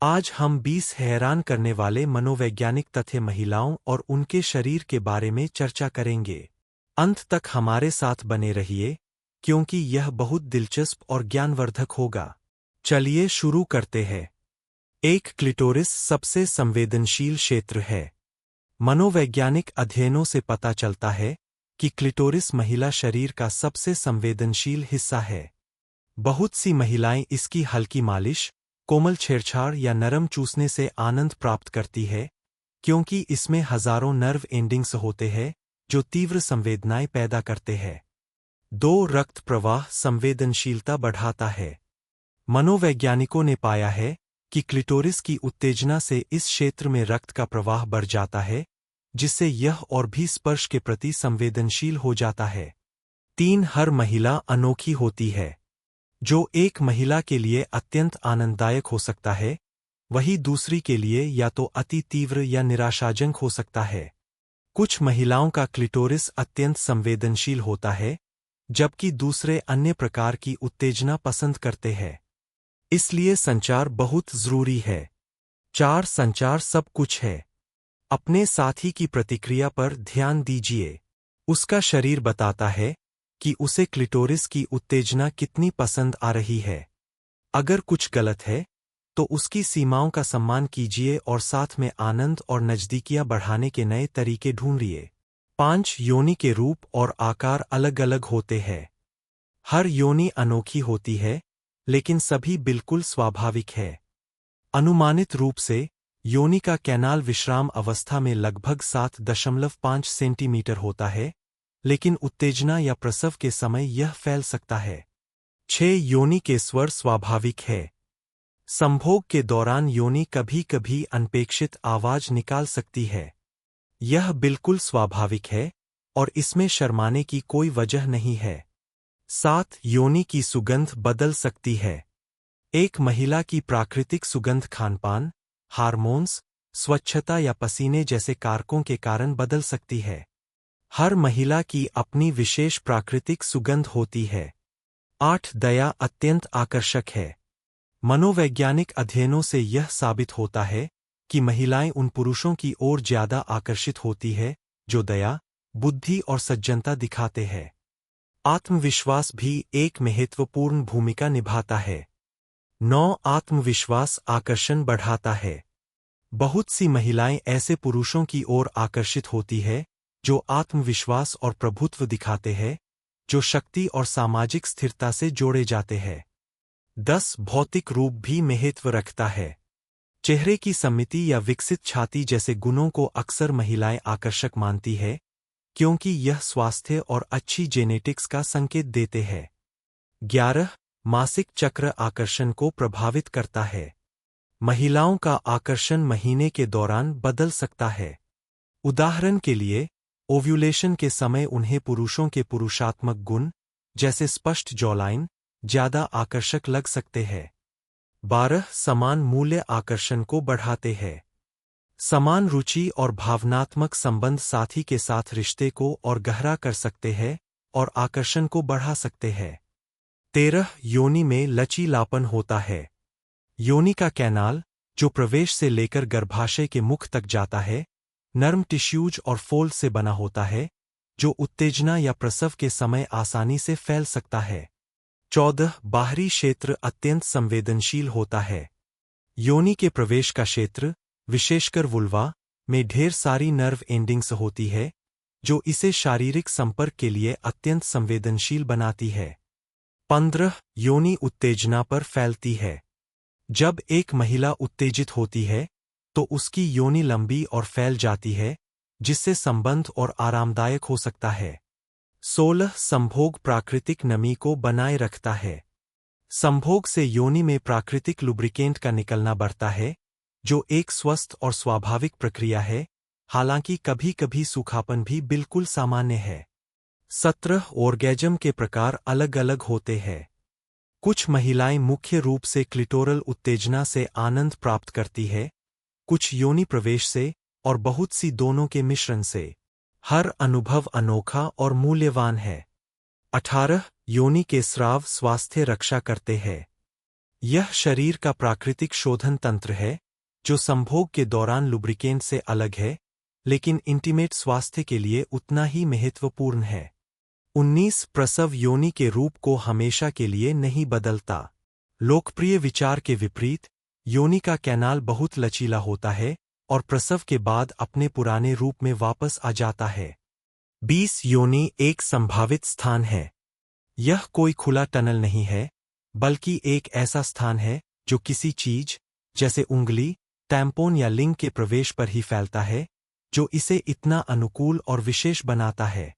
आज हम 20 हैरान करने वाले मनोवैज्ञानिक तथ्य महिलाओं और उनके शरीर के बारे में चर्चा करेंगे। अंत तक हमारे साथ बने रहिए, क्योंकि यह बहुत दिलचस्प और ज्ञानवर्धक होगा। चलिए शुरू करते हैं। एक क्लिटोरिस सबसे संवेदनशील क्षेत्र है। मनोवैज्ञानिक अध्ययनों से पता चलता है कि क्लिटोरिस महिला शरीर का सबसे संवेदनशील हिस्सा है। बहुत सी महिलाएं इसकी हल्की मालिश, कोमल छेड़छाड़ या नरम चूसने से आनंद प्राप्त करती है, क्योंकि इसमें हजारों नर्व एंडिंग्स होते हैं जो तीव्र संवेदनाएं पैदा करते हैं। 2 रक्त प्रवाह संवेदनशीलता बढ़ाता है। मनोवैज्ञानिकों ने पाया है कि क्लिटोरिस की उत्तेजना से इस क्षेत्र में रक्त का प्रवाह बढ़ जाता है, जिससे यह और भी स्पर्श के प्रति संवेदनशील हो जाता है। 3 हर महिला अनोखी होती है। जो एक महिला के लिए अत्यंत आनंददायक हो सकता है, वही दूसरी के लिए या तो अति तीव्र या निराशाजनक हो सकता है। कुछ महिलाओं का क्लिटोरिस अत्यंत संवेदनशील होता है, जबकि दूसरे अन्य प्रकार की उत्तेजना पसंद करते हैं। इसलिए संचार बहुत जरूरी है। 4 संचार सब कुछ है। अपने साथी की प्रतिक्रिया पर ध्यान दीजिए। उसका शरीर बताता है कि उसे क्लिटोरिस की उत्तेजना कितनी पसंद आ रही है। अगर कुछ गलत है, तो उसकी सीमाओं का सम्मान कीजिए और साथ में आनंद और नज़दीकियां बढ़ाने के नए तरीके ढूंढिए। 5 योनि के रूप और आकार अलग अलग होते हैं। हर योनि अनोखी होती है, लेकिन सभी बिल्कुल स्वाभाविक है। अनुमानित रूप से योनि का कैनाल विश्राम अवस्था में लगभग 7.5 सेंटीमीटर होता है, लेकिन उत्तेजना या प्रसव के समय यह फैल सकता है। 6 योनि के स्वर स्वाभाविक है। संभोग के दौरान योनि कभी कभी अनपेक्षित आवाज निकाल सकती है। यह बिल्कुल स्वाभाविक है और इसमें शर्माने की कोई वजह नहीं है। 7 योनि की सुगंध बदल सकती है। एक महिला की प्राकृतिक सुगंध खानपान, हार्मोन्स, स्वच्छता या पसीने जैसे कारकों के कारण बदल सकती है। हर महिला की अपनी विशेष प्राकृतिक सुगंध होती है। 8 दया अत्यंत आकर्षक है। मनोवैज्ञानिक अध्ययनों से यह साबित होता है कि महिलाएं उन पुरुषों की ओर ज्यादा आकर्षित होती है जो दया, बुद्धि और सज्जनता दिखाते हैं। आत्मविश्वास भी एक महत्वपूर्ण भूमिका निभाता है। 9 आत्मविश्वास आकर्षण बढ़ाता है। बहुत सी महिलाएं ऐसे पुरुषों की ओर आकर्षित होती है जो आत्मविश्वास और प्रभुत्व दिखाते हैं, जो शक्ति और सामाजिक स्थिरता से जोड़े जाते हैं। 10 भौतिक रूप भी महत्व रखता है। चेहरे की सममिति या विकसित छाती जैसे गुणों को अक्सर महिलाएं आकर्षक मानती है, क्योंकि यह स्वास्थ्य और अच्छी जेनेटिक्स का संकेत देते हैं। 11 मासिक चक्र आकर्षण को प्रभावित करता है। महिलाओं का आकर्षण महीने के दौरान बदल सकता है। उदाहरण के लिए, ओव्यूलेशन के समय उन्हें पुरुषों के पुरुषात्मक गुण, जैसे स्पष्ट जॉलाइन, ज्यादा आकर्षक लग सकते हैं। 12 समान मूल्य आकर्षण को बढ़ाते हैं। समान रुचि और भावनात्मक संबंध साथी के साथ रिश्ते को और गहरा कर सकते हैं और आकर्षण को बढ़ा सकते हैं। 13 योनि में लचीलापन होता है। योनि का कैनाल, जो प्रवेश से लेकर गर्भाशय के मुख तक जाता है, नर्म टिश्यूज और फोल्ड से बना होता है, जो उत्तेजना या प्रसव के समय आसानी से फैल सकता है। 14 बाहरी क्षेत्र अत्यंत संवेदनशील होता है। योनि के प्रवेश का क्षेत्र, विशेषकर वुल्वा, में ढेर सारी नर्व एंडिंग्स होती है, जो इसे शारीरिक संपर्क के लिए अत्यंत संवेदनशील बनाती है। 15 योनि उत्तेजना पर फैलती है। जब एक महिला उत्तेजित होती है, तो उसकी योनि लंबी और फैल जाती है, जिससे संबंध और आरामदायक हो सकता है। 16 संभोग प्राकृतिक नमी को बनाए रखता है। संभोग से योनि में प्राकृतिक लुब्रिकेंट का निकलना बढ़ता है, जो एक स्वस्थ और स्वाभाविक प्रक्रिया है, हालांकि कभी कभी सूखापन भी बिल्कुल सामान्य है। 17 ऑर्गेज्म के प्रकार अलग अलग होते हैं। कुछ महिलाएं मुख्य रूप से क्लिटोरल उत्तेजना से आनंद प्राप्त करती है, कुछ योनि प्रवेश से और बहुत सी दोनों के मिश्रण से। हर अनुभव अनोखा और मूल्यवान है। 18 योनि के स्राव स्वास्थ्य रक्षा करते हैं। यह शरीर का प्राकृतिक शोधन तंत्र है, जो संभोग के दौरान लुब्रिकेंट से अलग है, लेकिन इंटीमेट स्वास्थ्य के लिए उतना ही महत्वपूर्ण है। 19 प्रसव योनि के रूप को हमेशा के लिए नहीं बदलता। लोकप्रिय विचार के विपरीत, योनि का कैनाल बहुत लचीला होता है और प्रसव के बाद अपने पुराने रूप में वापस आ जाता है। 20 योनि एक संभावित स्थान है। यह कोई खुला टनल नहीं है, बल्कि एक ऐसा स्थान है जो किसी चीज, जैसे उंगली, टैम्पोन या लिंग के प्रवेश पर ही फैलता है, जो इसे इतना अनुकूल और विशेष बनाता है।